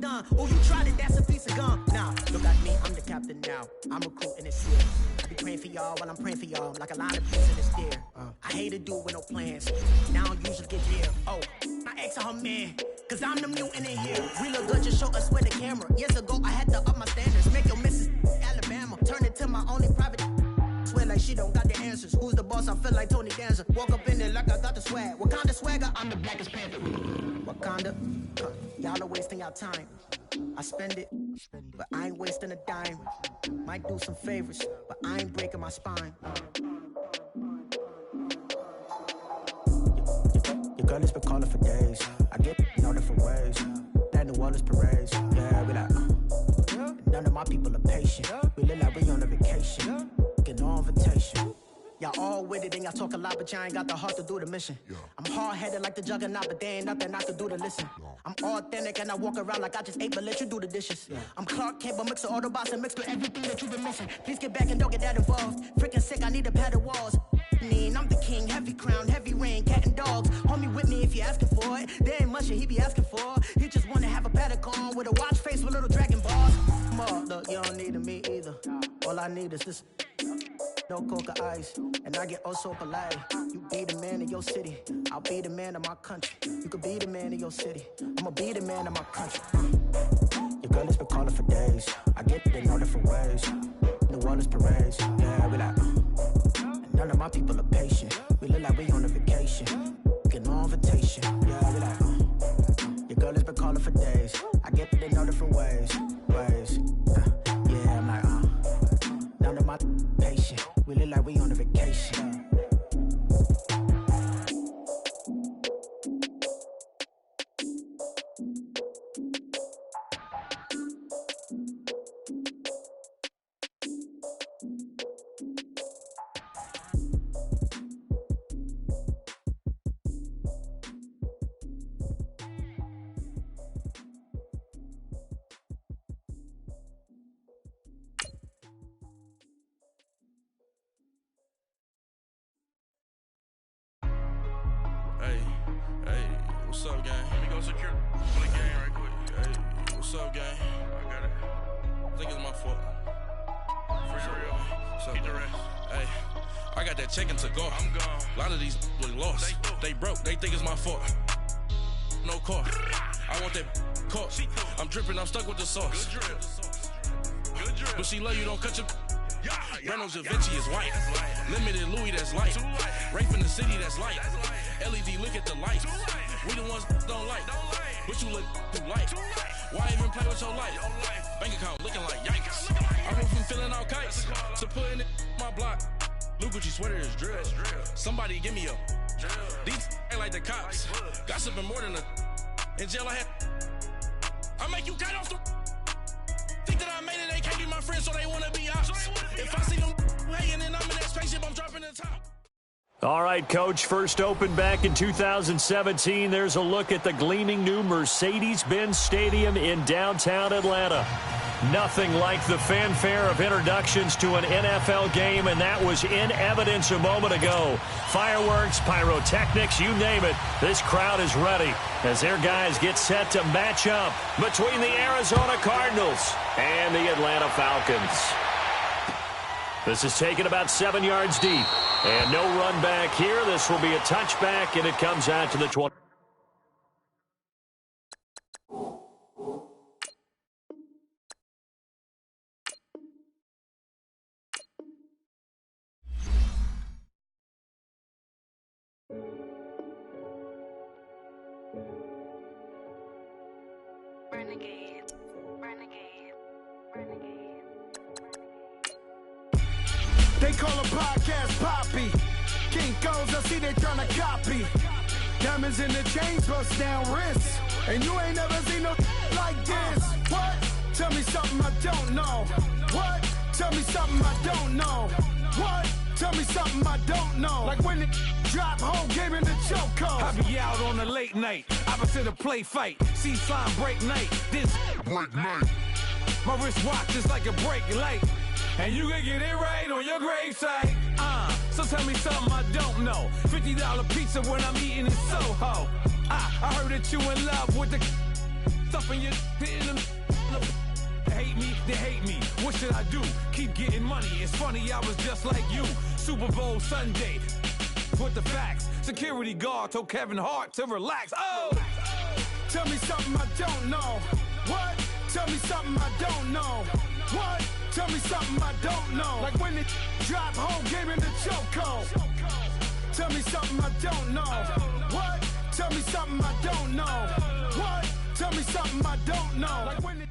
done. Oh, you tried it, that's a piece of gum. Nah, look at me, I'm the captain now. I'm recruiting this year. I be praying for y'all while I'm praying for y'all. I'm like a line of peace in the steer. I hate a dude with no plans. Now I don't usually get near. Oh, my ex her man. Cause I'm the mutant in here. We look good, just show us with the camera. Years ago, I had to up my standards. Make your missus Alabama. Turn it to my only private. Swear like she don't got the answers. Who's the boss? I feel like Tony Danza. Walk up in there like I got the swag. What kind of swagger? I'm the blackest panther. Wakanda. Y'all are wasting your time. I spend it, but I ain't wasting a dime. Might do some favors, but I ain't breaking my spine. Your girl has been calling for days. I get in all different ways. That New Orleans parades. Yeah, we like, none of my people are patient. We live like we on a vacation. Get no invitation. Y'all all with it and y'all talk a lot, but y'all ain't got the heart to do the mission. I'm hard-headed like the juggernaut, but there ain't nothing I can do to listen. I'm authentic and I walk around like I just ate, but let you do the dishes. I'm Clark Kent, but mix the Autobots and mix with everything that you've been missing. Please get back and don't get that involved. Freaking sick, I need to pad the walls. I'm the king, heavy crown, heavy rain, cat and dogs. Homie with me if you're asking for it. There ain't much that he be asking for. He just wanna have a paddock on with a watch face with little dragon balls. Look, you don't need me either. All I need is this. No coca ice, and I get oh so polite. You be the man of your city, I'll be the man of my country. You could be the man of your city, I'ma be the man of my country. Your girl has been calling for days. I get it in all different ways. New Orleans parades, yeah, we like. None of my people are patient. We look like we on a vacation. Get no invitation, yeah, we like. Your girl has been calling for days. I get it in all different ways. Yeah, I'm like, none of my patient. We look like we on a vacation. What's up, gang? Let me go secure the game right quick. Hey, what's up, gang? I got it. I think it's my fault. For real. What's up, Keep the rest. Hey, I got that check-in to go. I'm gone. A lot of these was lost. They broke. They think it's my fault. No car. I want that caught. I'm dripping. I'm stuck with the sauce. Good drip. Good drip. But she love you. Don't cut your. Reynolds Da Vinci is white. Limited Louis, that's light. Rape in the city, that's light. LED, look at the lights. We the ones don't like. But you look too light. Why even play with your life? Bank account looking like yikes. I went from filling out kites to putting it in my block. Blue Gucci sweater is drill. Somebody give me a. These ain't like the cops. Gossiping more than a. In jail I had. I make you cut off the. Think that I made it, they can't be my friends, so they wanna be ops. If I see them hanging and I'm in that spaceship, I'm dropping the top. All right, Coach, first opened back in 2017. There's a look at the gleaming new Mercedes-Benz Stadium in downtown Atlanta. Nothing like the fanfare of introductions to an NFL game, and that was in evidence a moment ago. Fireworks, pyrotechnics, you name it. This crowd is ready as their guys get set to match up between the Arizona Cardinals and the Atlanta Falcons. This is taken about 7 yards deep, and no run back here. This will be a touchback, and it comes out to the 20. They call a podcast Poppy. King goes, I see they tryna copy. Diamonds in the chains, bust down wrists. And you ain't never seen no like this. What? Tell me something I don't know. What? Tell me something I don't know. What? Tell me something I don't know. Like when it drop home, game in the chokehold. I be out on a late night, opposite a play fight. See sign break night, this break night. My wristwatch is like a brake light. And you can get it right on your gravesite. So tell me something I don't know. $50 pizza when I'm eating in Soho. I heard that you in love with the stuff when you're hitting them. Hate me, they hate me. What should I do? Keep getting money. It's funny, I was just like you. Super Bowl Sunday. With the facts. Security guard told Kevin Hart to relax. Oh! Tell me something I don't know. What? Tell me something I don't know. What? Tell me something I don't know. Like when it drop whole game in the chokehold. Tell me something I don't know. What? Tell me something I don't know. What? Tell me something I don't know. Like when it...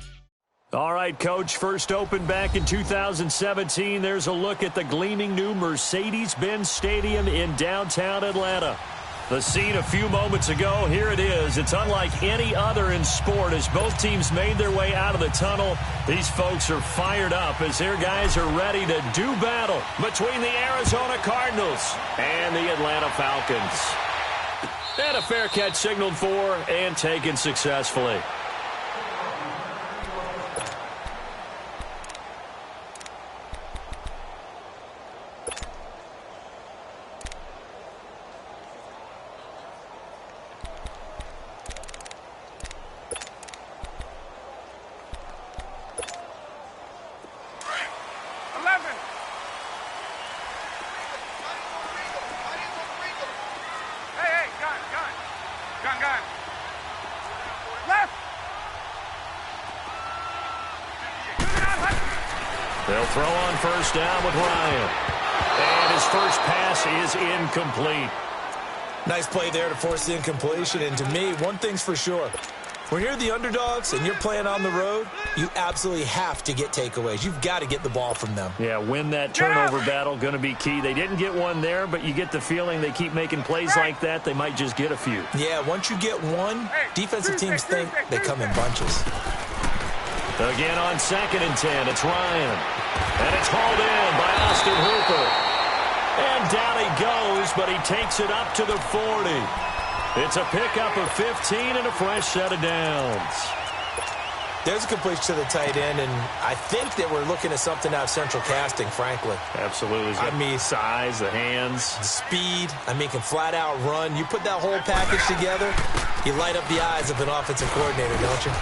All right, Coach, first opened back in 2017. There's a look at the gleaming new Mercedes-Benz Stadium in downtown Atlanta. The scene a few moments ago, here it is. It's unlike any other in sport as both teams made their way out of the tunnel. These folks are fired up as their guys are ready to do battle between the Arizona Cardinals and the Atlanta Falcons. And a fair catch signaled for and taken successfully. They'll throw on first down with Ryan. And his first pass is incomplete. Nice play there to force the incompletion. And to me, one thing's for sure. When you're the underdogs and you're playing on the road, you absolutely have to get takeaways. You've got to get the ball from them. Yeah, win that turnover battle, going to be key. They didn't get one there, but you get the feeling they keep making plays like that, they might just get a few. Yeah, once you get one, defensive teams think they come in bunches. Again on 2nd and 10, it's Ryan. And it's hauled in by Austin Hooper. And down he goes, but he takes it up to the 40. It's a pickup of 15 and a fresh set of downs. There's a completion to the tight end, and I think that we're looking at something out of central casting, frankly. Absolutely. I mean, size, the hands. Speed. I mean, can flat out run. You put that whole package together, you light up the eyes of an offensive coordinator, don't you?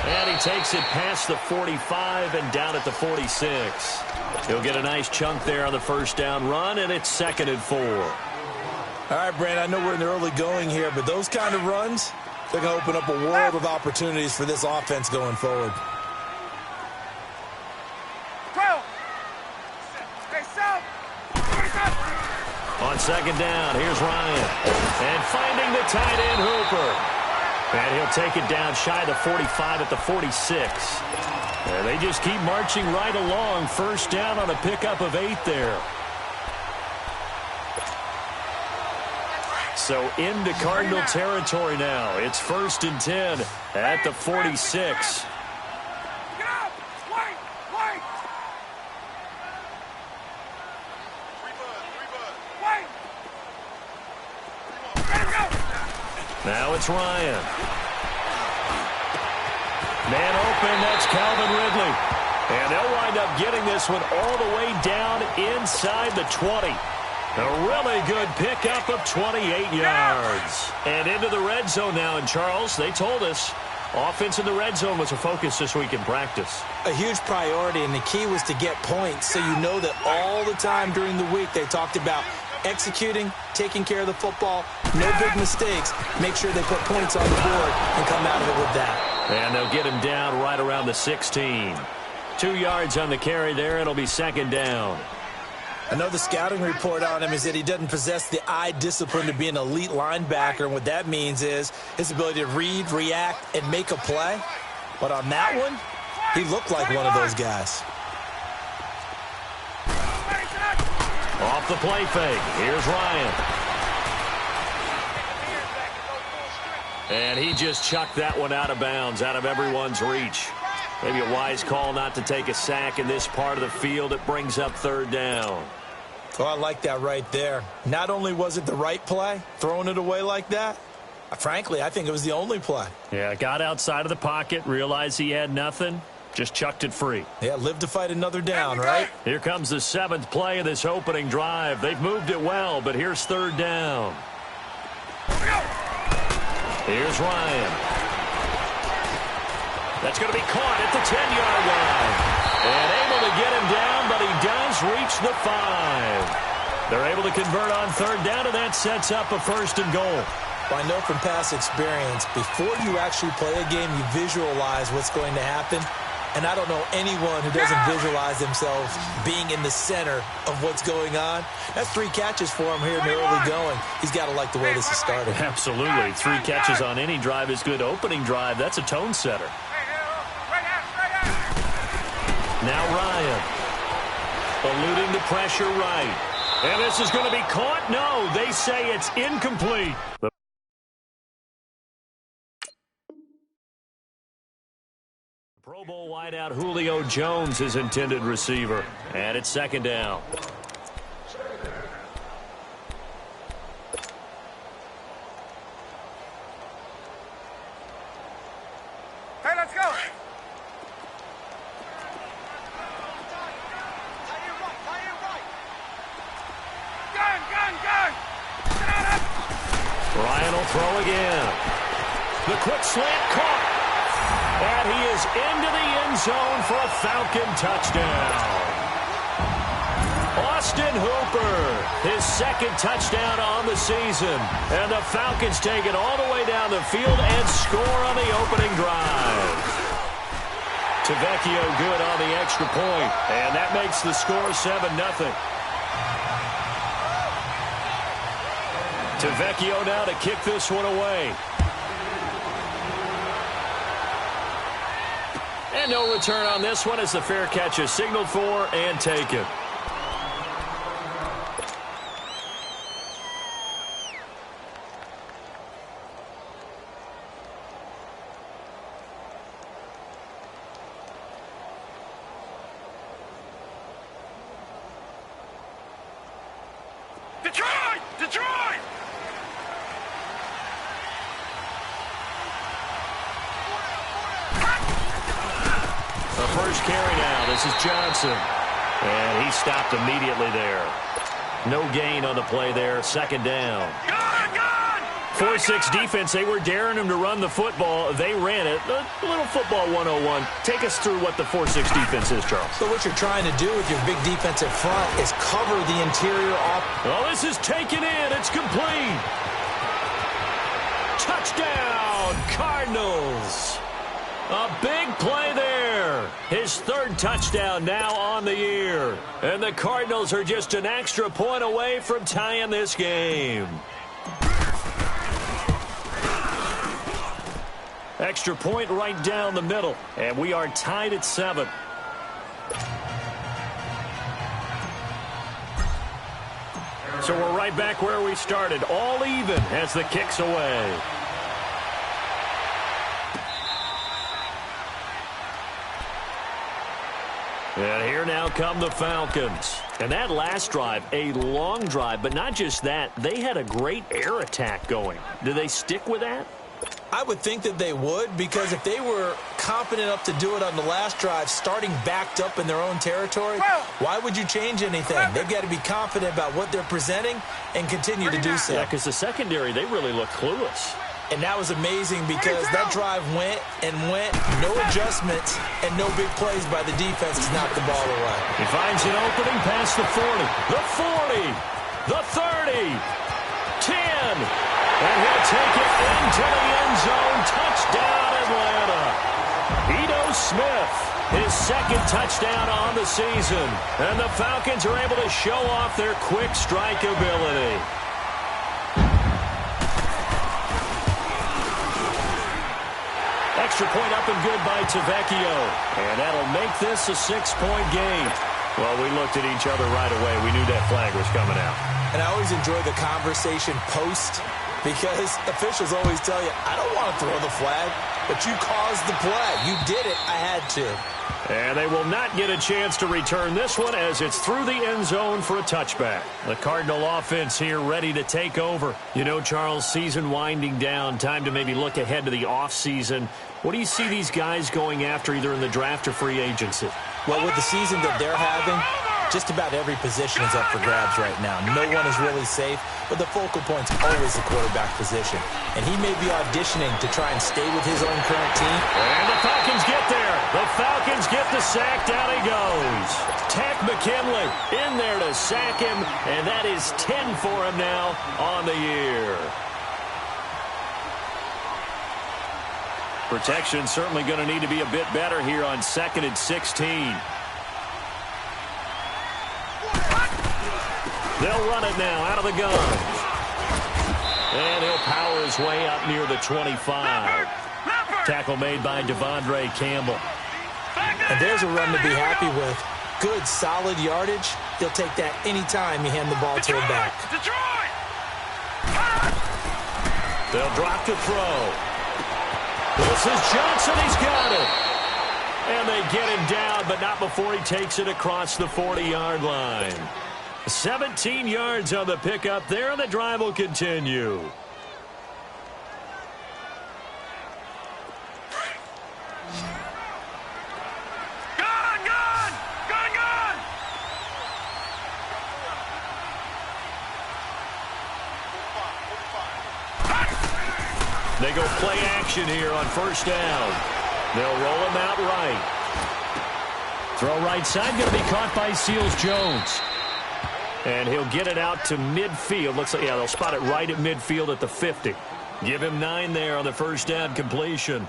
And he takes it past the 45 and down at the 46. He'll get a nice chunk there on the first down run, and it's 2nd and 4. All right, Brand, I know we're in the early going here, but those kind of runs, they're going to open up a world of opportunities for this offense going forward. On 2nd down, here's Ryan. And finding the tight end, Hooper. And he'll take it down shy of the 45 at the 46. And they just keep marching right along. First down on a pickup of 8 there. So into Cardinal territory now. It's 1st and 10 at the 46. Now it's Ryan. Man open, that's Calvin Ridley. And they'll wind up getting this one all the way down inside the 20. A really good pickup of 28 yards. And into the red zone now. And Charles, they told us offense in the red zone was a focus this week in practice. A huge priority, and the key was to get points. So you know that all the time during the week they talked about executing, taking care of the football, no big mistakes. Make sure they put points on the board and come out of it with that. And they'll get him down right around the 16. 2 yards on the carry there. It'll be 2nd down. Another scouting report on him is that he doesn't possess the eye discipline to be an elite linebacker. And what that means is his ability to read, react, and make a play. But on that one, he looked like one of those guys. Off the play fake. Here's Ryan. And he just chucked that one out of bounds, out of everyone's reach. Maybe a wise call not to take a sack in this part of the field. It brings up 3rd down. Oh, I like that right there. Not only was it the right play, throwing it away like that, frankly, I think it was the only play. Yeah, got outside of the pocket, realized he had nothing, just chucked it free. Yeah, live to fight another down, right? Here comes the 7th play of this opening drive. They've moved it well, but here's 3rd down. Here's Ryan. That's going to be caught at the 10-yard line. And able to get him down, but he does reach the 5. They're able to convert on third down, and that sets up a 1st and goal. Well, I know from past experience, before you actually play a game, you visualize what's going to happen. And I don't know anyone who doesn't visualize themselves being in the center of what's going on. That's 3 catches for him here in the early going. He's got to like the way this is started. Absolutely. 3 catches on any drive is good. Opening drive, that's a tone setter. Now Ryan. Eluding the pressure right. And this is going to be caught. No, they say it's incomplete. Pro Bowl wideout Julio Jones is intended receiver. And it's 2nd down. Hey, let's go. Gun. Ryan will throw again. The quick slant caught. And he is into the end zone for a Falcon touchdown. Austin Hooper, his 2nd touchdown on the season. And the Falcons take it all the way down the field and score on the opening drive. Tavecchio good on the extra point. And that makes the score 7-0. Tavecchio now to kick this one away. And no return on this one as the fair catch is signaled for and taken. Detroit! The first carry now. This is Johnson. And he stopped immediately there. No gain on the play there. 2nd down. 4-6 defense. They were daring him to run the football. They ran it. A little football 101. Take us through what the 4-6 defense is, Charles. So what you're trying to do with your big defensive front is cover the interior off. Oh, this is taken in. It's complete. Touchdown, Cardinals. A big play there. His 3rd touchdown now on the year. And the Cardinals are just an extra point away from tying this game. Extra point right down the middle. And we are tied at 7. So we're right back where we started. All even as the kick's away. And here now come the Falcons. And that last drive, a long drive, but not just that. They had a great air attack going. Do they stick with that? I would think that they would, because if they were confident enough to do it on the last drive, starting backed up in their own territory, why would you change anything? They've got to be confident about what they're presenting and continue to do so. Yeah, because the secondary, they really look clueless. And that was amazing because that drive went and went, no adjustments, and no big plays by the defense to knock the ball away. He finds an opening past the 40, the 40, the 30, 10, and he'll take it into the end zone. Touchdown, Atlanta. Ito Smith, his 2nd touchdown on the season. And the Falcons are able to show off their quick strike ability. Extra point up and good by Tavecchio. And that'll make this a 6-point game. Well, we looked at each other right away. We knew that flag was coming out. And I always enjoy the conversation post, because officials always tell you, I don't want to throw the flag, but you caused the play. You did it. I had to. And they will not get a chance to return this one as it's through the end zone for a touchback. The Cardinal offense here ready to take over. You know, Charles, season winding down, time to maybe look ahead to the offseason. What do you see these guys going after either in the draft or free agency? Well, with the season that they're having, just about every position is up for grabs right now. No one is really safe, but the focal point's always the quarterback position. And he may be auditioning to try and stay with his own current team. And the Falcons get the sack. Down he goes. Tech McKinley in there to sack him, and that is 10 for him now on the year. Protection certainly going to need to be a bit better here on 2nd and 16. They'll run it now out of the gun. And he'll power his way up near the 25. Tackle made by Devondre Campbell. And there's a run to be happy with. Good, solid yardage. He'll take that anytime you hand the ball to him back. They'll drop to throw. This is Johnson. He's got it. And they get him down, but not before he takes it across the 40-yard line. 17 yards on the pickup there, and the drive will continue. They go play action here on first down. They'll roll him out right. Throw right side, going to be caught by Seals-Jones. And he'll get it out to midfield. Looks like, yeah, they'll spot it right at midfield at the 50. Give him 9 there on the first down completion.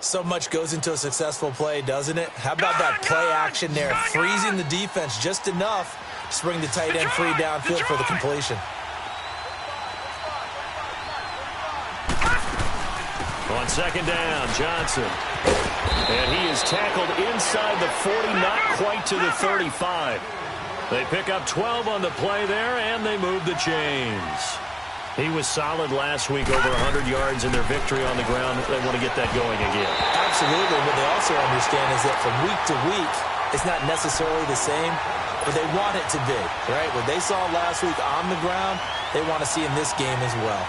So much goes into a successful play, doesn't it? How about that play action there, freezing the defense just enough to bring the tight end free downfield for the completion. On second down, Johnson. And he is tackled inside the 40, not quite to the 35. They pick up 12 on the play there, and they move the chains. He was solid last week, over 100 yards in their victory on the ground. They want to get that going again. Absolutely. What they also understand is that from week to week, it's not necessarily the same, but they want it to be, right? What they saw last week on the ground, they want to see in this game as well.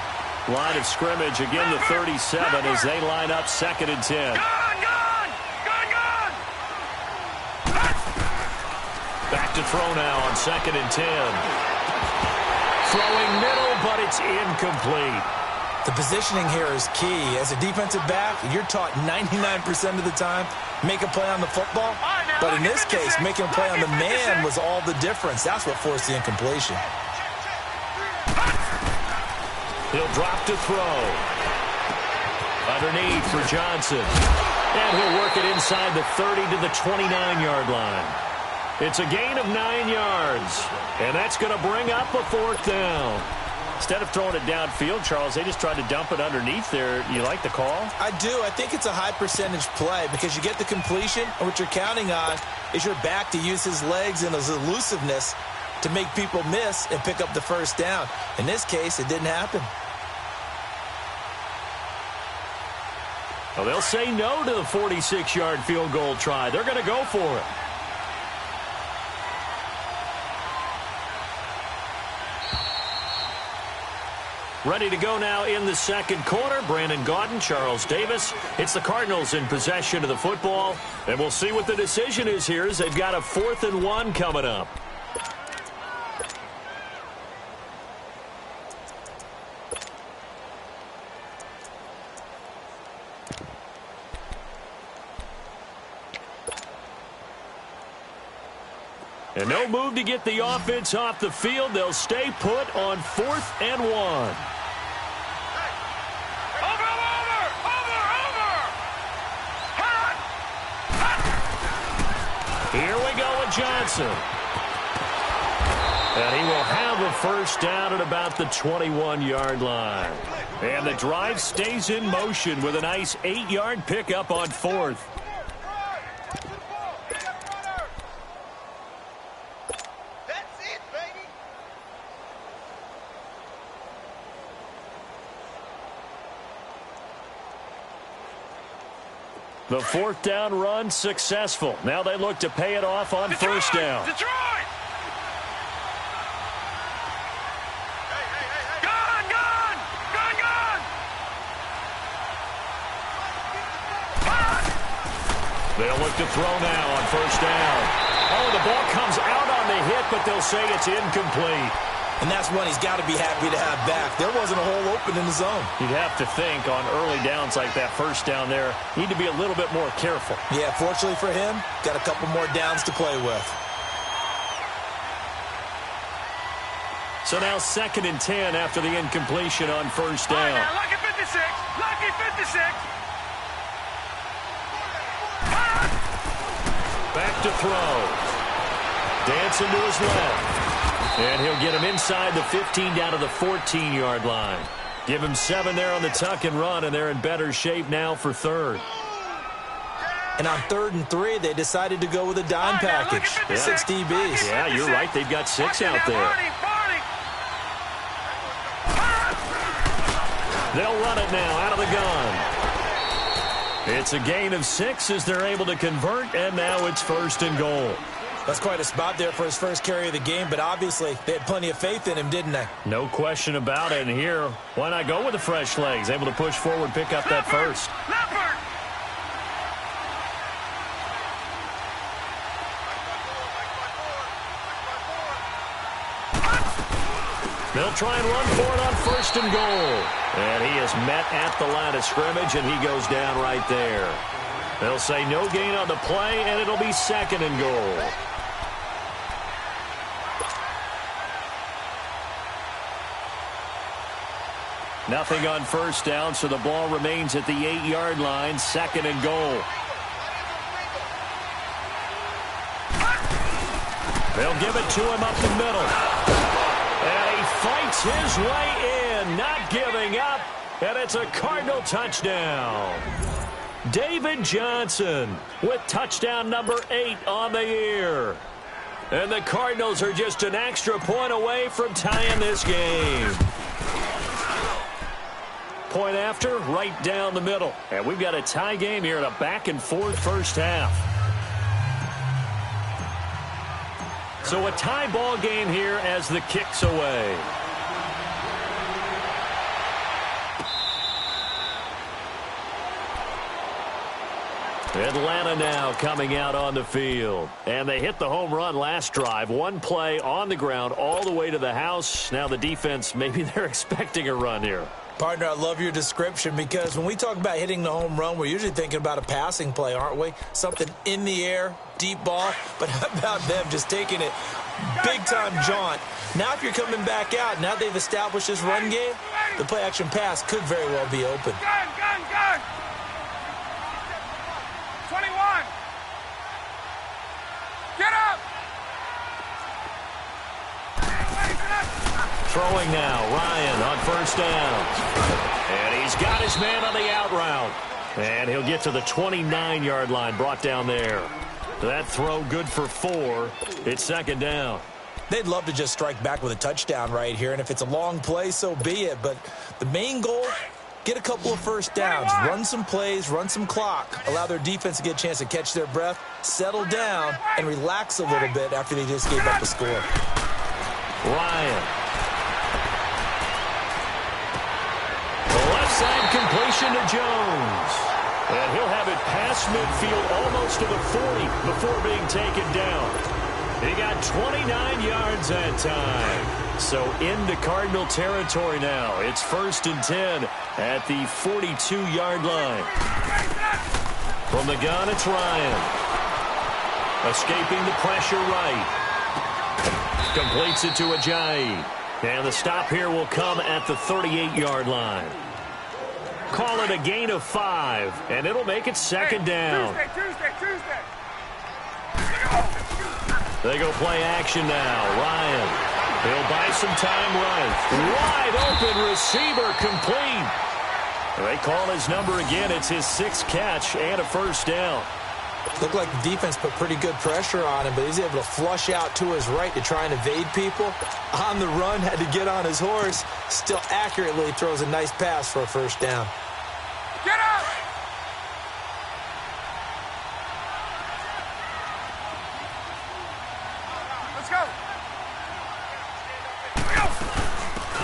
Line of scrimmage, again the 37 as they line up 2nd and 10. Back to throw now on 2nd and 10. Throwing middle, but it's incomplete. The positioning here is key. As a defensive back, you're taught 99% of the time, make a play on the football. But in this case, making a play on the man was all the difference. That's what forced the incompletion. He'll drop to throw. Underneath for Johnson. And he'll work it inside the 30 to the 29-yard line. It's a gain of 9 yards. And that's going to bring up a 4th down. Instead of throwing it downfield, Charles, they just tried to dump it underneath there. You like the call? I do. I think it's a high percentage play because you get the completion, and what you're counting on is your back to use his legs and his elusiveness to make people miss and pick up the first down. In this case, it didn't happen. Well, they'll say no to the 46-yard field goal try. They're going to go for it. Ready to go now in the second quarter. Brandon Gaudin, Charles Davis. It's the Cardinals in possession of the football. And we'll see what the decision is here as they've got a 4th and 1 coming up. And no move to get the offense off the field. They'll stay put on 4th and 1. Here we go with Johnson. And he will have a first down at about the 21-yard line. And the drive stays in motion with a nice 8-yard pickup on 4th. The 4th down run successful. Now they look to pay it off on first down. Detroit! Gone! They'll look to throw now on first down. Oh, the ball comes out on the hit, but they'll say it's incomplete. And that's one he's got to be happy to have back. There wasn't a hole open in the zone. You'd have to think on early downs like that first down there, need to be a little bit more careful. Yeah, fortunately for him, got a couple more downs to play with. So now 2nd and 10 after the incompletion on first down. Right now, lucky 56. Lucky 56. Back to throw. Dancing to his left. And he'll get him inside the 15 down to the 14-yard line. Give him 7 there on the tuck and run, and they're in better shape now for 3rd. And on 3rd and 3, they decided to go with a dime package. 6 DBs. Yeah, you're right. They've got 6 out there. They'll run it now out of the gun. It's a gain of 6 as they're able to convert, and now it's 1st and goal. That's quite a spot there for his first carry of the game, but obviously they had plenty of faith in him, didn't they? No question about it. And here, why not go with the fresh legs? Able to push forward, pick up that first. They'll try and run for it on 1st and goal. And he is met at the line of scrimmage, and he goes down right there. They'll say no gain on the play, and it'll be 2nd and goal. Nothing on first down, so the ball remains at the 8-yard line, 2nd and goal. They'll give it to him up the middle. And he fights his way in, not giving up, and it's a Cardinal touchdown. David Johnson with touchdown number 8 on the year. And the Cardinals are just an extra point away from tying this game. Point after, right down the middle. And we've got a tie game here in a back-and-forth first half. So a tie ball game here as the kick's away. Atlanta now coming out on the field. And they hit the home run last drive. One play on the ground all the way to the house. Now the defense, maybe they're expecting a run here. Partner, I love your description because when we talk about hitting the home run, we're usually thinking about a passing play, aren't we? Something in the air, deep ball. But how about them just taking it big-time jaunt? Now if you're coming back out, now they've established this run game, the play-action pass could very well be open. Gun! 21! Get up! Throwing now, Ryan on first down. And he's got his man on the out route. And he'll get to the 29-yard line, brought down there. That throw good for 4. It's 2nd down. They'd love to just strike back with a touchdown right here, and if it's a long play, so be it. But the main goal, get a couple of first downs, run some plays, run some clock, allow their defense to get a chance to catch their breath, settle down, and relax a little bit after they just gave up a score. Ryan. Left side completion to Jones. And he'll have it past midfield almost to the 40 before being taken down. He got 29 yards that time. So into Cardinal territory now. It's 1st and 10 at the 42-yard line. From the gun, it's Ryan. Escaping the pressure right. Completes it to Ajayi. And the stop here will come at the 38-yard line. Call it a gain of 5, and it'll make it 2nd down. Tuesday. They go play action now. Ryan. He'll buy some time right. Wide open receiver complete. They call his number again. It's his 6th catch and a first down. Looked like the defense put pretty good pressure on him, but he's able to flush out to his right to try and evade people. On the run, had to get on his horse. Still accurately throws a nice pass for a first down. Get up! Let's go!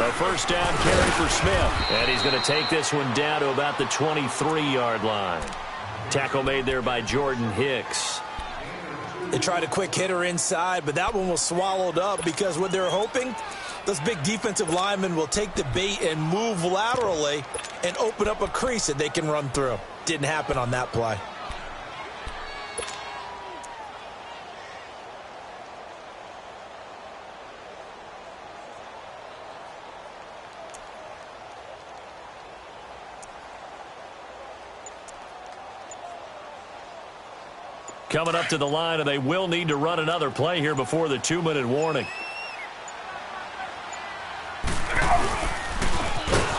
A first down carry for Smith. And he's going to take this one down to about the 23-yard line. Tackle made there by Jordan Hicks. They tried a quick hitter inside, but that one was swallowed up because what they're hoping, Those big defensive linemen will take the bait and move laterally and open up a crease that they can run through. Didn't happen on that play. Coming up to the line, and they will need to run another play here before the 2-minute warning.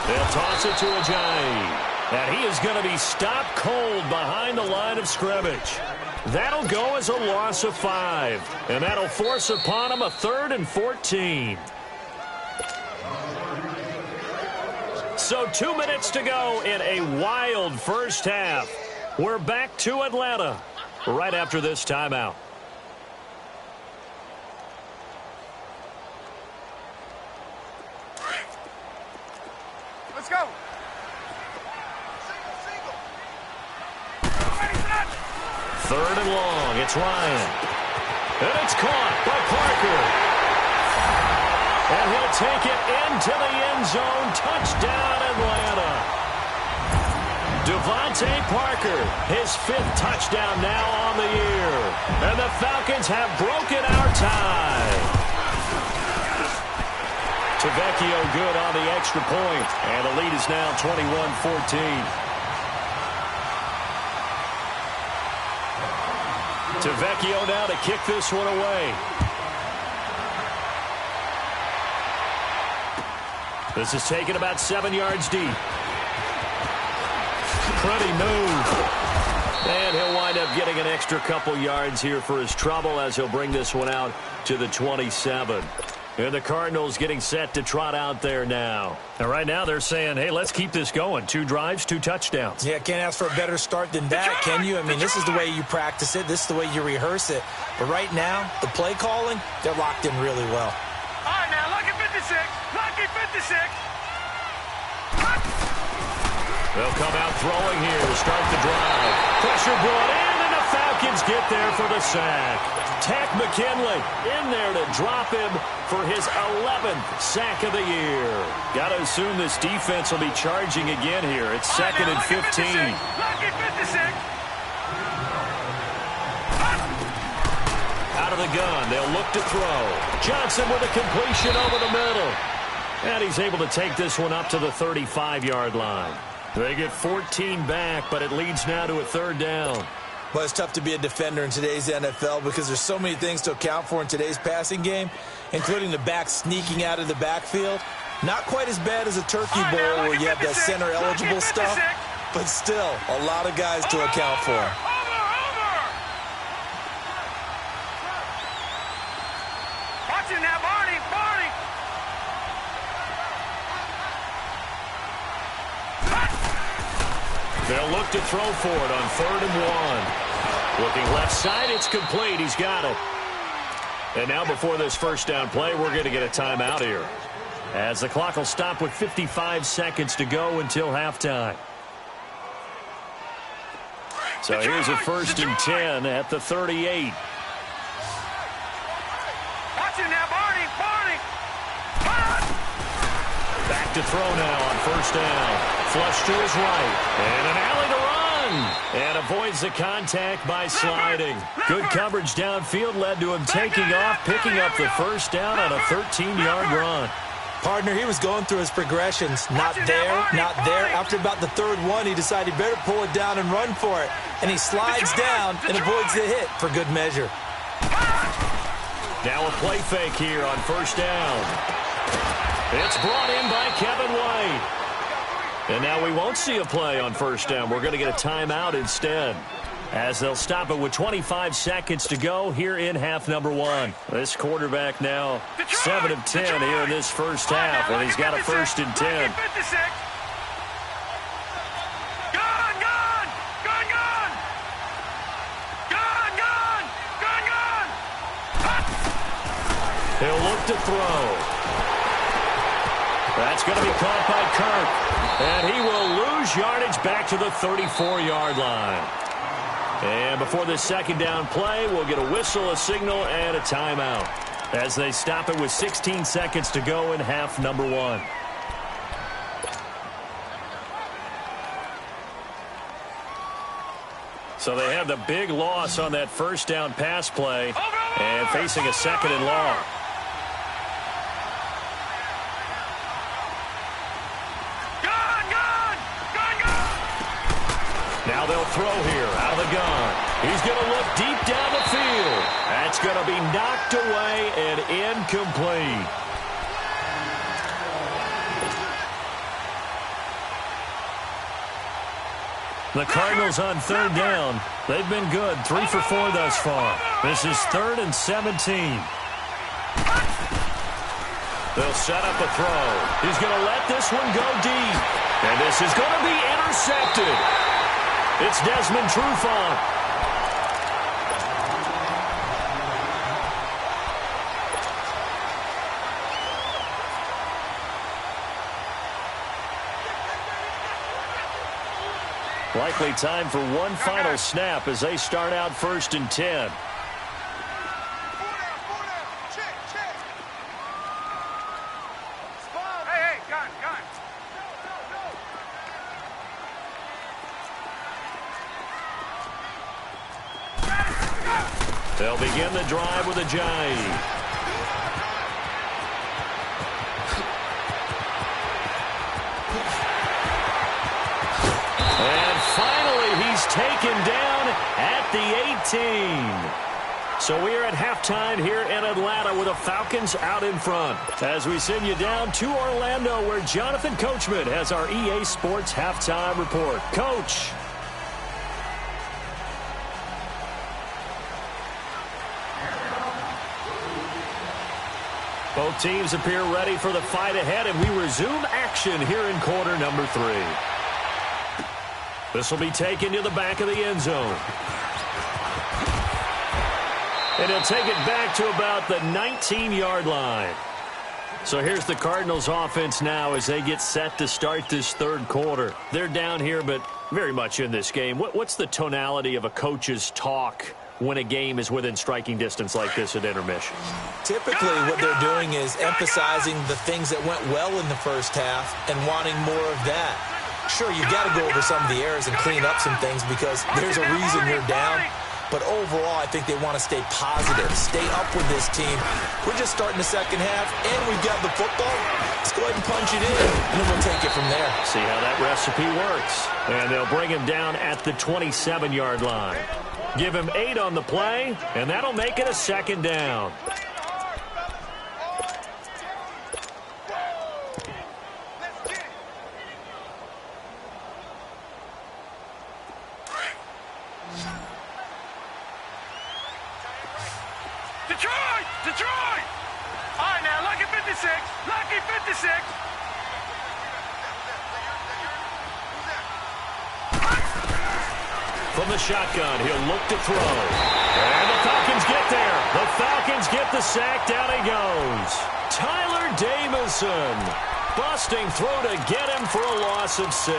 They'll toss it to Ajayi. And he is going to be stopped cold behind the line of scrimmage. That'll go as a loss of 5. And that'll force upon him a 3rd and 14. So 2 minutes to go in a wild first half. We're back to Atlanta right after this timeout. Let's go. Third and long. It's Ryan. And it's caught by Parker. And he'll take it into the end zone. Touchdown, Atlanta. Devontae Parker, his 5th touchdown now on the year. And the Falcons have broken our tie. Tavecchio good on the extra point. And the lead is now 21-14. Tavecchio now to kick this one away. This is taken about 7 yards deep. Pretty move. And he'll wind up getting an extra couple yards here for his trouble as he'll bring this one out to the 27. And the Cardinals getting set to trot out there now. And right now they're saying, hey, let's keep this going. 2 drives, 2 touchdowns. Yeah, can't ask for a better start than that, can you? I mean, this is the way you practice it. This is the way you rehearse it. But right now, the play calling, they're locked in really well. All right, now, lucky 56. Lucky 56. They'll come out throwing here to start the drive. Pressure brought in, and the Falcons get there for the sack. Tack McKinley in there to drop him for his 11th sack of the year. Got to assume this defense will be charging again here. It's 2nd and 15. Lucky 56. Out of the gun, they'll look to throw. Johnson with a completion over the middle. And he's able to take this one up to the 35-yard line. They get 14 back, but it leads now to a 3rd down. Well, it's tough to be a defender in today's NFL because there's so many things to account for in today's passing game, including the back sneaking out of the backfield. Not quite as bad as a turkey bowl where you have that center-eligible stuff, but still a lot of guys to account for. Watching that, Barney. They'll look to throw for it on 3rd and 1. Looking left side, it's complete. He's got it. And now before this first down play, we're going to get a timeout here, as the clock will stop with 55 seconds to go until halftime. So here's a 1st and 10 at the 38. Watching now, Barney. Back to throw now on 1st down. Flush to his right. And an alley to run. And avoids the contact by sliding. Good coverage downfield led to him taking off, picking up the 1st down on a 13-yard run. Partner, he was going through his progressions. Not there. After about the 3rd one, he decided he better pull it down and run for it. And he slides down and avoids the hit for good measure. Now a play fake here on 1st down. It's brought in by Kevin White. And now we won't see a play on 1st down. We're going to get a timeout instead, as they'll stop it with 25 seconds to go here in half number 1. This quarterback now 7 of 10 here in this first half, and he's got a 1st and 10. He'll look to throw. That's going to be caught by Kirk. And he will lose yardage back to the 34-yard line. And before this 2nd down play, we'll get a whistle, a signal, and a timeout. as they stop it with 16 seconds to go in half number 1. So they have the big loss on that first down pass play and facing a 2nd and long. Now they'll throw here out of the gun. He's going to look deep down the field. That's going to be knocked away and incomplete. The Cardinals on 3rd down. They've been good, 3 for 4 thus far. This is 3rd and 17. They'll set up a throw. He's going to let this one go deep. And this is going to be intercepted. It's Desmond Trufant. Likely time for one final snap as they start out 1st and 10. They'll begin the drive with a jive. And finally, he's taken down at the 18. So we are at halftime here in Atlanta with the Falcons out in front. As we send you down to Orlando, where Jonathan Coachman has our EA Sports halftime report. Coach. Both teams appear ready for the fight ahead, and we resume action here in quarter number 3. This will be taken to the back of the end zone. And he'll take it back to about the 19-yard line. So here's the Cardinals offense now as they get set to start this 3rd quarter. They're down here, but very much in this game. What's the tonality of a coach's talk when a game is within striking distance like this at intermission? Typically, what they're doing is emphasizing the things that went well in the first half and wanting more of that. Sure, you've got to go over some of the errors and clean up some things because there's a reason you're down. But overall, I think they want to stay positive, stay up with this team. We're just starting the second half, and we've got the football. Let's go ahead and punch it in, and then we'll take it from there. See how that recipe works. And they'll bring him down at the 27-yard line. Give him 8 on the play, and that'll make it a 2nd down. Detroit! All right, now, lucky 56. Lucky 56. From the shotgun, he'll look to throw. And the Falcons get there. The Falcons get the sack. Down he goes. Tyler Davison. Busting through to get him for a loss of 6.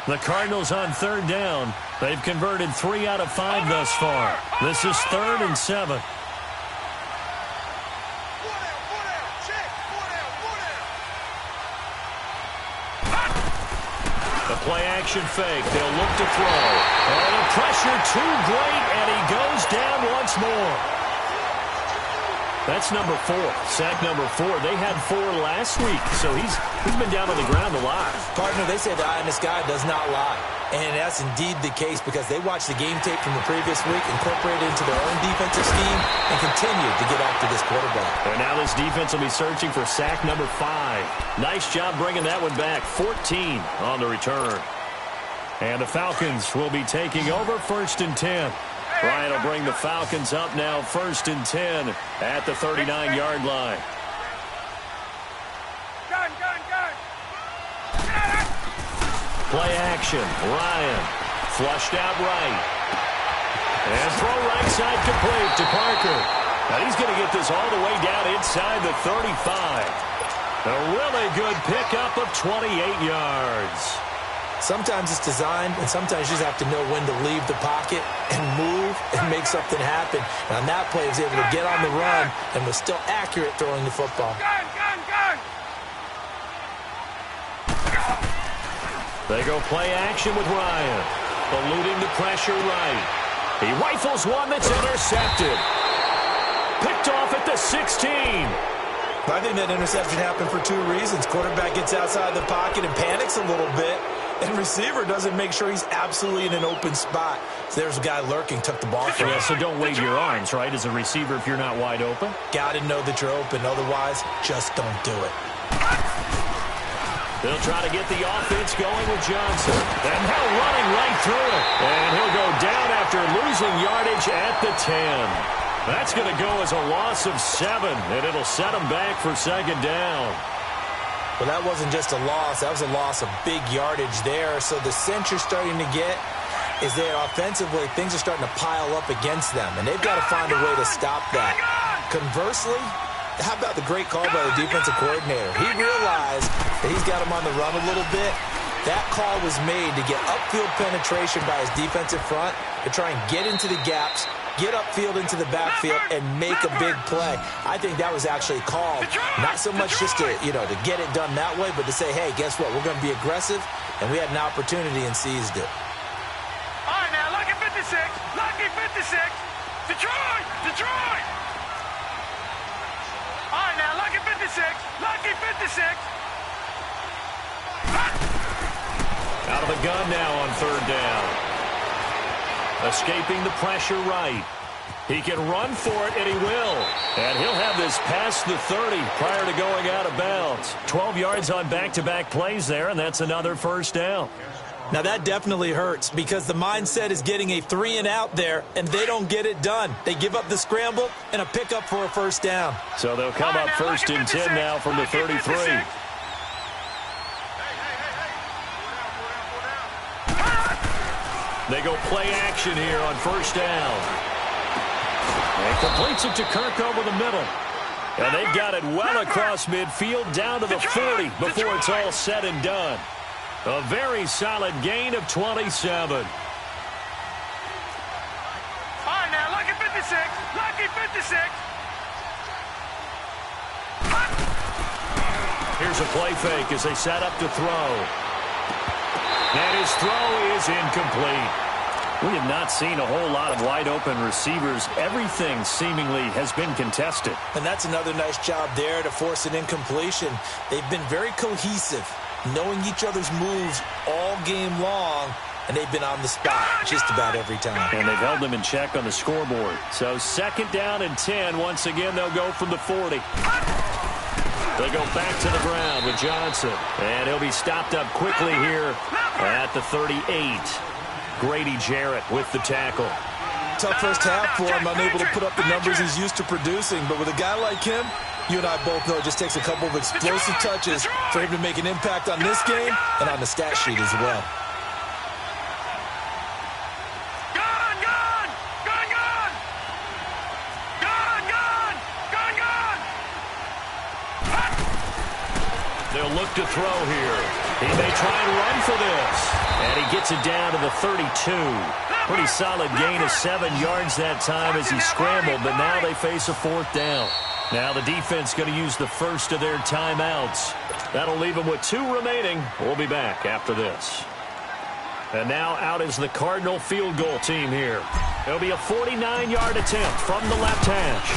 The Cardinals on 3rd down. They've converted 3 out of 5 thus far. This is 3rd and 7. The play-action fake. They'll look to throw. And the pressure too great, and he goes down once more. That's number 4. Sack number 4. They had 4 last week, so he's been down on the ground a lot. Partner, they say the eye in the sky does not lie. And that's indeed the case because they watched the game tape from the previous week, incorporated it into their own defensive scheme, and continued to get after this quarterback. And now this defense will be searching for sack number 5. Nice job bringing that one back. 14 on the return. And the Falcons will be taking over 1st and 10. Bryant will bring the Falcons up now 1st and 10 at the 39-yard line. Play action. Ryan flushed out right. And throw right side complete to Parker. Now he's going to get this all the way down inside the 35. A really good pickup of 28 yards. Sometimes it's designed, and sometimes you just have to know when to leave the pocket and move and make something happen. And on that play, he was able to get on the run and was still accurate throwing the football. They go play action with Ryan. Eluding the pressure right. He rifles one that's intercepted. Picked off at the 16. I think that interception happened for two reasons. Quarterback gets outside the pocket and panics a little bit, and receiver doesn't make sure he's absolutely in an open spot. So there's a guy lurking, took the ball from him. Yeah, so don't wave your arms, right, as a receiver if you're not wide open? Got to know that you're open. Otherwise, just don't do it. They'll try to get the offense going with Johnson. And now running right through it. And he'll go down after losing yardage at the 10. That's going to go as a loss of 7, and it'll set him back for second down. Well, that wasn't just a loss. That was a loss of big yardage there. So the sense you're starting to get is that offensively things are starting to pile up against them, and they've got to find a way to stop that. Conversely, how about the great call by the defensive coordinator? He realized that he's got him on the run a little bit. That call was made to get upfield penetration by his defensive front to try and get into the gaps, get upfield into the backfield, and make a big play. I think that was actually called not so much just to, to get it done that way, but to say, hey, guess what? We're going to be aggressive, and we had an opportunity and seized it. All right, now, lucky 56. Lucky 56. Detroit! Detroit! All right, now, lucky 56. Lucky 56. Out of the gun now on third down. Escaping the pressure right. He can run for it, and he will. And he'll have this past the 30 prior to going out of bounds. 12 yards on back-to-back plays there, and that's another first down. Now, that definitely hurts because the mindset is getting a 3-and-out there, and they don't get it done. They give up the scramble and a pickup for a first down. So they'll come up first and 10 now from the 33. They go play action here on first down. And completes it to Kirk over the middle. And they've got it well across midfield down to the 40 before it's all said and done. A very solid gain of 27. All right, now, lucky 56. Lucky 56. Here's a play fake as they set up to throw. And his throw is incomplete. We have not seen a whole lot of wide-open receivers. Everything seemingly has been contested. And that's another nice job there to force an incompletion. They've been very cohesive, knowing each other's moves all game long, and they've been on the spot just about every time. And they've held them in check on the scoreboard. So second down and 10. Once again, they'll go from the 40. They go back to the ground with Johnson. And he'll be stopped up quickly here at the 38. Grady Jarrett with the tackle. Tough first half for him, unable to put up the numbers he's used to producing. But with a guy like him, you and I both know it just takes a couple of explosive touches for him to make an impact on this game and on the stat sheet as well. They'll look to throw here. He may try and run for this. And he gets it down to the 32. Pretty solid gain of 7 yards that time as he scrambled, but now they face a fourth down. Now the defense going to use the first of their timeouts. That'll leave them with 2 remaining. We'll be back after this. And now out is the Cardinal field goal team here. It'll be a 49-yard attempt from the left hash.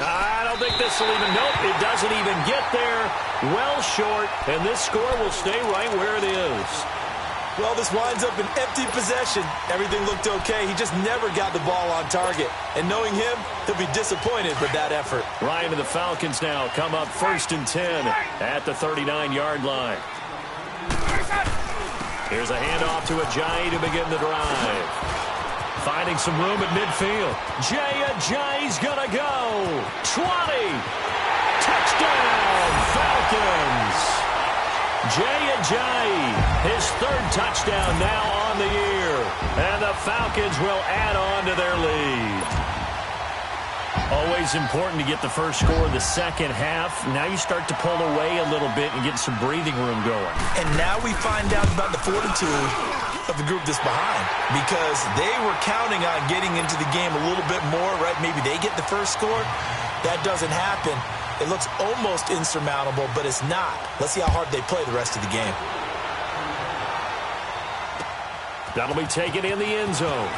I don't think this will even, nope, it doesn't even get there. Well short, and this score will stay right where it is. Well, this winds up an empty possession. Everything looked okay. He just never got the ball on target. And knowing him, he'll be disappointed with that effort. Ryan and the Falcons now come up first and 10 at the 39-yard line. Here's a handoff to Ajayi to begin the drive. Finding some room at midfield. Ajayi's gonna go. 20. Touchdown, Falcons. Ajayi, his 3rd touchdown now on the year. And the Falcons will add on to their lead. Always important to get the first score of the second half. Now you start to pull away a little bit and get some breathing room going. And now we find out about the fortitude of the group that's behind, because they were counting on getting into the game a little bit more, right? Maybe they get the first score. That doesn't happen. It looks almost insurmountable, but it's not. Let's see how hard they play the rest of the game. That'll be taken in the end zone.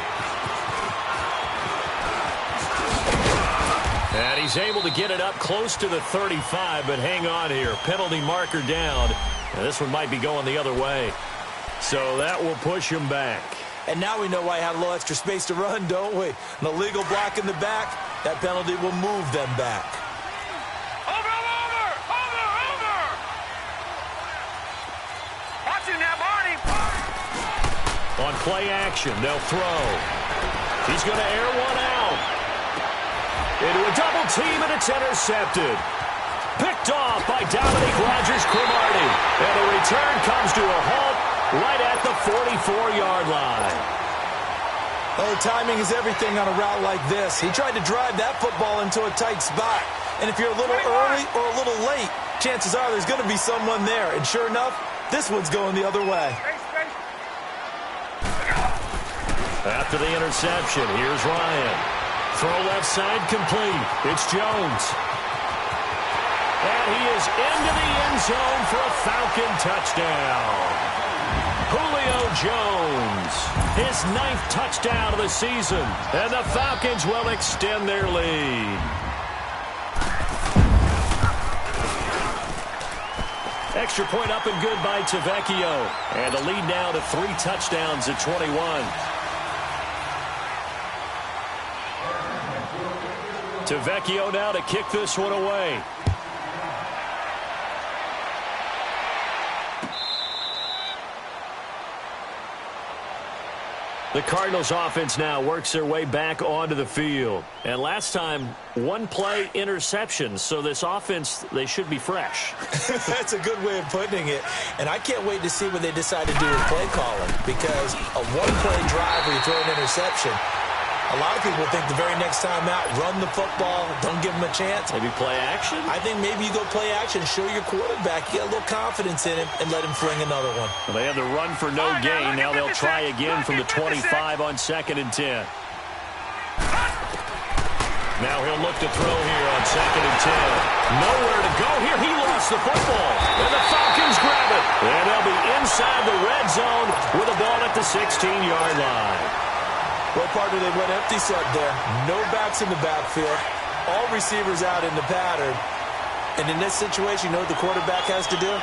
And he's able to get it up close to the 35, but hang on here. Penalty marker down. And this one might be going the other way. So that will push him back. And now we know why he had a little extra space to run, don't we? An illegal block in the back. That penalty will move them back. Over! Watching that body. On play action, they'll throw. He's going to air one out. Into a double team, and it's intercepted. Picked off by Dominique Rodgers-Cromartie. And the return comes to a halt right at the 44-yard line. Oh, timing is everything on a route like this. He tried to drive that football into a tight spot. And if you're a little early or a little late, chances are there's going to be someone there. And sure enough, this one's going the other way. After the interception, here's Ryan. Throw left side complete. It's Jones. And he is into the end zone for a Falcon touchdown. Julio Jones, his 9th touchdown of the season. And the Falcons will extend their lead. Extra point up and good by Tavecchio. And the lead now to 3 touchdowns at 21. Tavecchio now to kick this one away. The Cardinals offense now works their way back onto the field. And last time, 1 play interception. So this offense, they should be fresh. That's a good way of putting it. And I can't wait to see what they decide to do with play calling. Because a 1-play drive where you throw an interception, a lot of people think the very next time out, run the football, don't give them a chance. Maybe play action? I think maybe you go play action, show your quarterback, get a little confidence in him, and let him fling another one. Well, they had the run for no gain. Now they'll try again from the 25 on 2nd and 10. Now he'll look to throw here on 2nd and 10. Nowhere to go here. He lost the football. And the Falcons grab it. And they'll be inside the red zone with the ball at the 16-yard line. Well, partner, they went empty set there. No backs in the backfield. All receivers out in the pattern. And in this situation, you know what the quarterback has to do?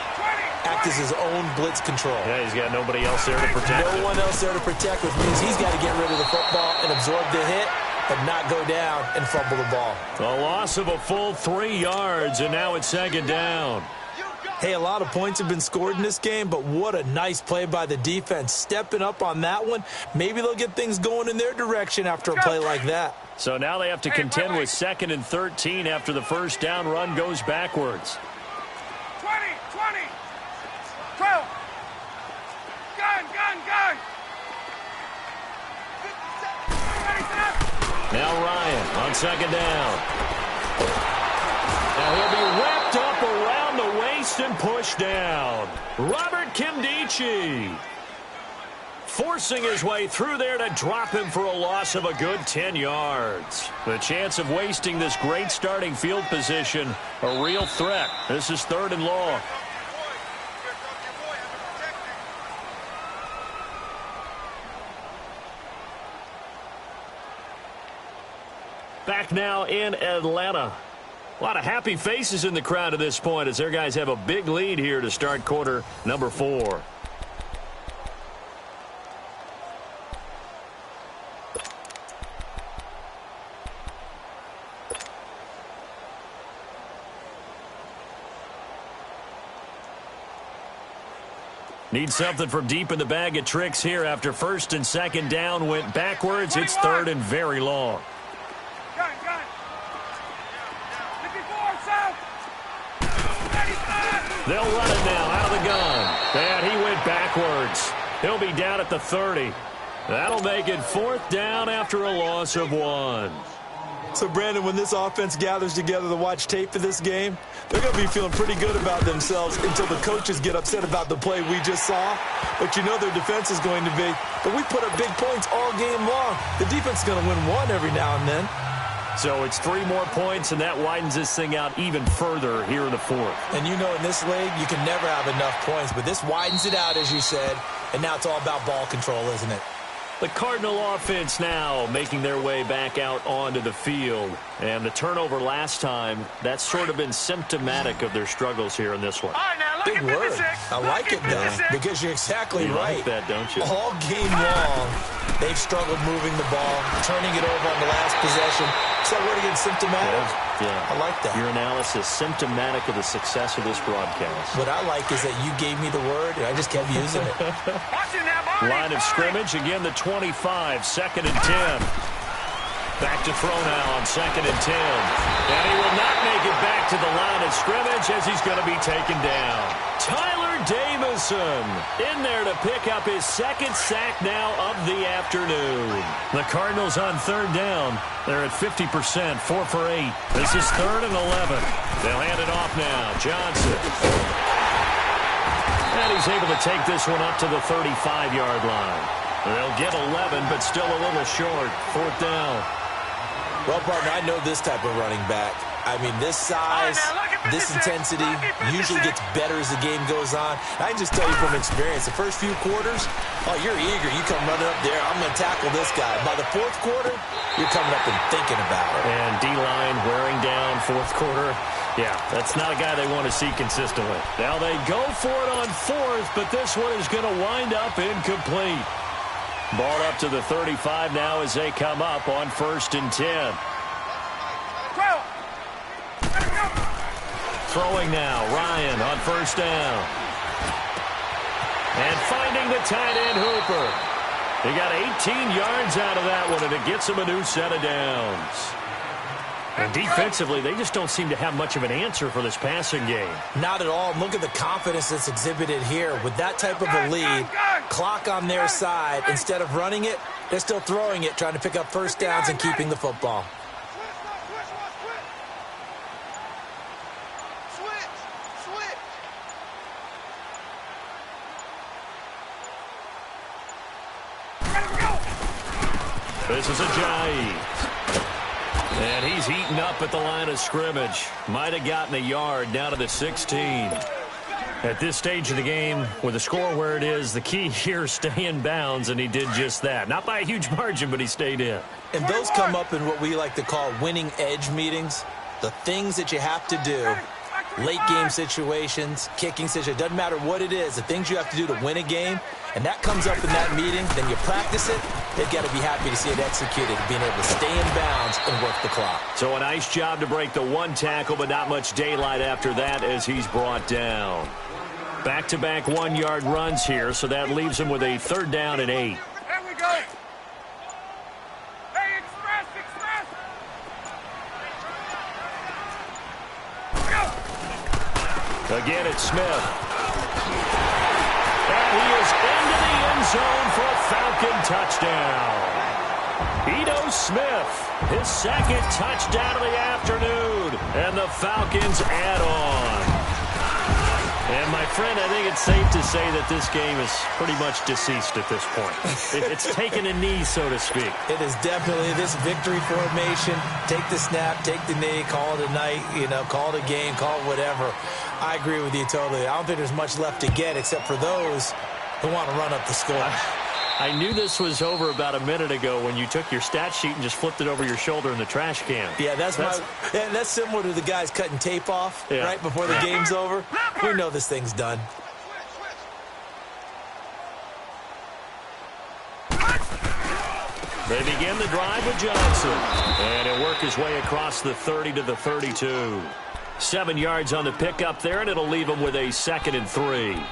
Act as his own blitz control. Yeah, he's got nobody else there to protect him. No one else there to protect, which means he's got to get rid of the football and absorb the hit, but not go down and fumble the ball. A loss of a full 3 yards, and now it's 2nd down. Hey, a lot of points have been scored in this game, but what a nice play by the defense. Stepping up on that one. Maybe they'll get things going in their direction after a play like that. So now they have to contend with 2nd and 13 after the first down run goes backwards. 20. Throw. Gun. Now Ryan on 2nd down. Now he'll be wrapped up around the waist and pushed down. Robert Kimdichie forcing his way through there to drop him for a loss of a good 10 yards. The chance of wasting this great starting field position, a real threat. This is 3rd and long. Back now in Atlanta. A lot of happy faces in the crowd at this point as their guys have a big lead here to start quarter number 4. Need something from deep in the bag of tricks here after 1st and 2nd down went backwards. It's 3rd and very long. They'll run it now out of the gun. And he went backwards. He'll be down at the 30. That'll make it 4th down after a loss of 1. So, Brandon, when this offense gathers together to watch tape for this game, they're going to be feeling pretty good about themselves until the coaches get upset about the play we just saw. But you know their defense is going to be, but we put up big points all game long. The defense is going to win one every now and then. So it's 3 more points, and that widens this thing out even further here in the fourth. And you know in this league, you can never have enough points, but this widens it out, as you said, and now it's all about ball control, isn't it? The Cardinal offense now making their way back out onto the field. And the turnover last time, that's sort of been symptomatic of their struggles here in this one. All right, now look Big at word. 56. I like it, though, because you're exactly You right. like that, don't you? All game long, they've struggled moving the ball, turning it over on the last possession. Is that word again, symptomatic? Yeah. I like that. Your analysis, symptomatic of the success of this broadcast. What I like is that you gave me the word, and I just kept using it. Watch it now, Barney. Line of scrimmage, again the 25, 2nd and 10. Back to throw now on 2nd and 10. And he will not make it back to the line of scrimmage as he's going to be taken down. Tyler Davison in there to pick up his 2nd sack now of the afternoon. The Cardinals on 3rd down. They're at 50%, 4 for 8. This is 3rd and 11. They'll hand it off now. Johnson. And he's able to take this one up to the 35-yard line. They'll get 11, but still a little short. 4th down. Well, partner, I know this type of running back. I mean, this size, this intensity usually gets better as the game goes on. I can just tell you from experience, the first few quarters, oh, you're eager. You come running up there, I'm going to tackle this guy. By the 4th quarter, you're coming up and thinking about it. And D-line wearing down 4th quarter. Yeah, that's not a guy they want to see consistently. Now they go for it on 4th, but this one is going to wind up incomplete. Ball up to the 35 now as they come up on 1st and 10. Throwing now, Ryan on 1st down. And finding the tight end, Hooper. He got 18 yards out of that one, and it gets him a new set of downs. And defensively, they just don't seem to have much of an answer for this passing game. Not at all. Look at the confidence that's exhibited here. With that type of a lead, clock on their side, instead of running it, they're still throwing it, trying to pick up 1st downs and keeping the football. This is Ajayi. And he's eaten up at the line of scrimmage. Might have gotten a yard down to the 16. At this stage of the game, with the score where it is, the key here is stay in bounds, and he did just that. Not by a huge margin, but he stayed in. And those come up in what we like to call winning edge meetings. The things that you have to do, late game situations, kicking situations, doesn't matter what it is, the things you have to do to win a game, and that comes up in that meeting, then you practice it, they've got to be happy to see it executed, being able to stay in bounds and work the clock. So a nice job to break the 1 tackle, but not much daylight after that as he's brought down. Back-to-back 1-yard runs here, so that leaves him with a 3rd down and 8. There we go. Hey, express. Go. Again, it's Smith. And he is into the end zone for a Falcon touchdown. Ito Smith, his 2nd touchdown of the afternoon. And the Falcons add on. And, my friend, I think it's safe to say that this game is pretty much deceased at this point. It's taken a knee, so to speak. It is definitely this victory formation. Take the snap, take the knee, call it a night, call it a game, call it whatever. I agree with you totally. I don't think there's much left to get except for those who want to run up the score. I knew this was over about a minute ago when you took your stat sheet and just flipped it over your shoulder in the trash can. Yeah, that's similar to the guys cutting tape off right before the game's over. We know this thing's done. They begin the drive with Johnson. And he'll work his way across the 30 to the 32. 7 yards on the pickup there, and it'll leave him with a 2nd and 3.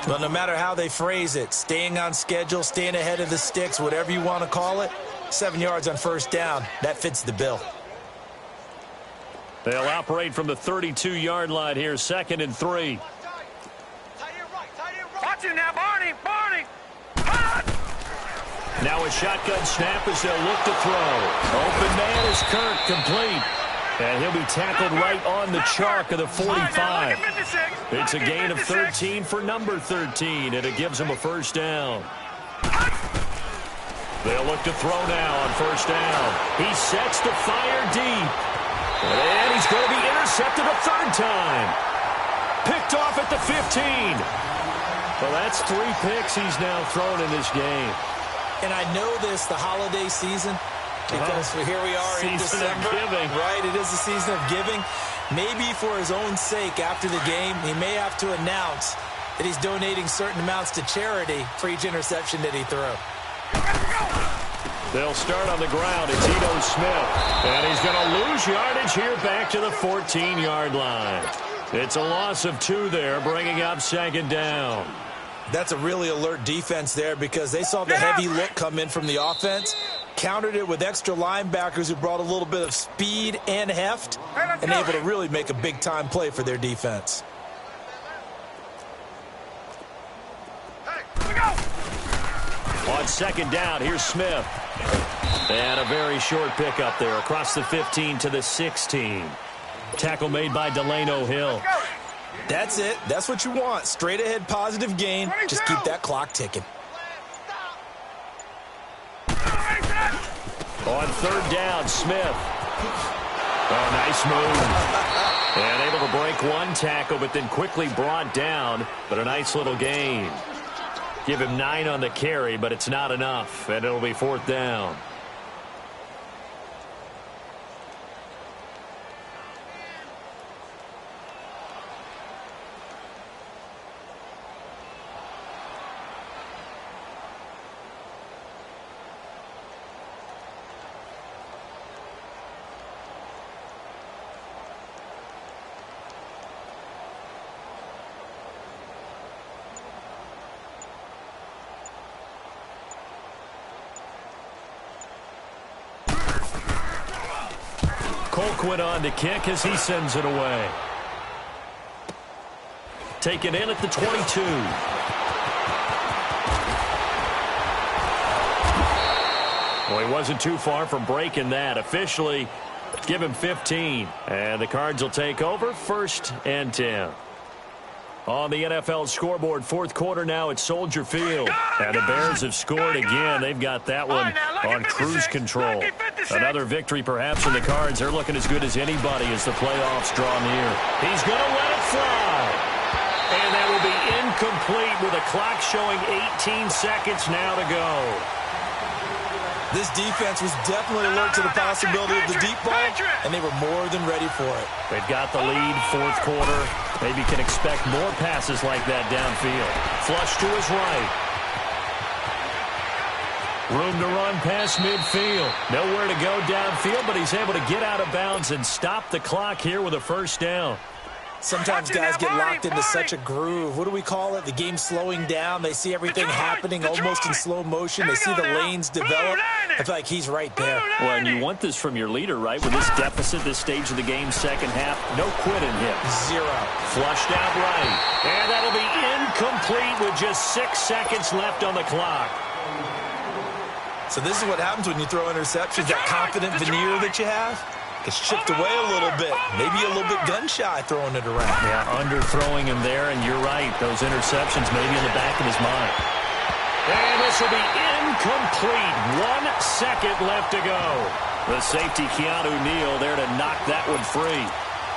Well, no matter how they phrase it, staying on schedule, staying ahead of the sticks, whatever you want to call it, 7 yards on 1st down, that fits the bill. They'll operate from the 32-yard line here, 2nd and 3. Watch it now, Barney. Now a shotgun snap as they'll look to throw. Open man is Kirk, complete. And he'll be tackled right on the chalk of the 45. It's a gain of 13 for number 13, and it gives him a first down. They'll look to throw now on first down. He sets to fire deep. And he's going to be intercepted a third time. Picked off at the 15. Well, that's 3 picks he's now thrown in this game. And I know this, the holiday season, because here we are in December. Right, it is the season of giving. Maybe for his own sake after the game, he may have to announce that he's donating certain amounts to charity for each interception that he threw. They'll start on the ground. It's Ito Smith. And he's going to lose yardage here back to the 14-yard line. It's a loss of 2 there, bringing up second down. That's a really alert defense there because they saw the heavy look come in from the offense, countered it with extra linebackers who brought a little bit of speed and heft, and able to really make a big-time play for their defense. On second down, here's Smith. And a very short pickup there across the 15 to the 16. Tackle made by Delano Hill. That's it. That's what you want. Straight ahead positive gain. Just keep that clock ticking. On third down, Smith. Oh, nice move. And able to break one tackle, but then quickly brought down. But a nice little gain. Give him 9 on the carry, but it's not enough. And it'll be fourth down. Colquitt on to kick as he sends it away. Taken in at the 22. Well, he wasn't too far from breaking that. Officially, give him 15. And the Cards will take over, 1st and 10. On the NFL scoreboard, fourth quarter now at Soldier Field. And the Bears have scored again. They've got that one on cruise control. Another victory perhaps for the Cards. They're looking as good as anybody as the playoffs draw near. He's going to let it fly. And that will be incomplete with a clock showing 18 seconds now to go. This defense was definitely alert to the possibility of the deep ball, and they were more than ready for it. They've got the lead, fourth quarter. Maybe can expect more passes like that downfield. Flush to his right. Room to run past midfield. Nowhere to go downfield, but he's able to get out of bounds and stop the clock here with a first down. Sometimes guys get locked into such a groove. What do we call it? The game's slowing down. They see everything happening almost in slow motion. They see the lanes develop. I feel like he's right there. Well, and you want this from your leader, right? With this deficit, this stage of the game, second half, no quitting him. 0. Flushed out right. And that'll be incomplete with just 6 seconds left on the clock. So this is what happens when you throw interceptions. That confident veneer that you have gets chipped away a little bit. Maybe a little bit gun-shy throwing it around. Yeah, underthrowing him there, and you're right. Those interceptions maybe in the back of his mind. And this will be incomplete. 1 second left to go. The safety, Keanu Neal, there to knock that one free.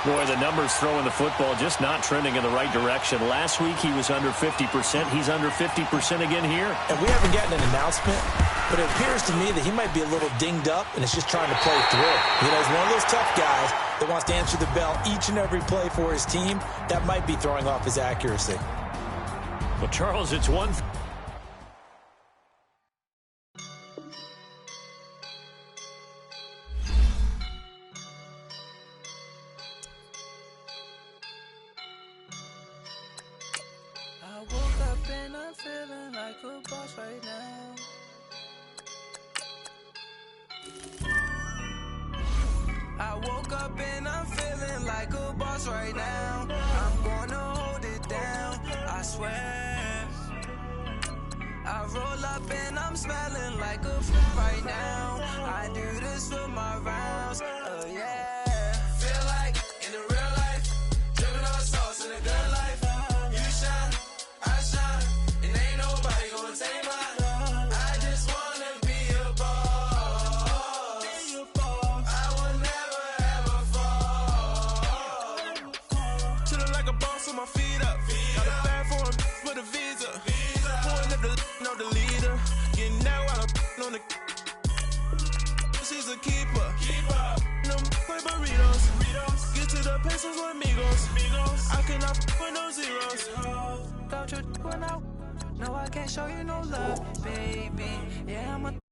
Boy, the numbers throwing the football just not trending in the right direction. Last week he was under 50%. He's under 50% again here. And we haven't gotten an announcement, but it appears to me that he might be a little dinged up and is just trying to play through. You know, he's one of those tough guys that wants to answer the bell each and every play for his team. That might be throwing off his accuracy. Well, Charles, it's one. roll up and I'm smelling like a right now. I do this for my rounds, yeah. Feel like in the real life, dripping on sauce in a good life. You shine, I shine, and ain't nobody gonna take mine. I just wanna be a boss. I will never ever fall. Chillin' like a boss on my feet up. Got a bag for him with a visa. Pulling up the know the leader. Getting out while I'm on the. She's a keeper. No play burritos. Get to the pesos with amigos. I cannot with no zeros. Don't you when out? No, I can't show you no love, baby. Yeah, I'm a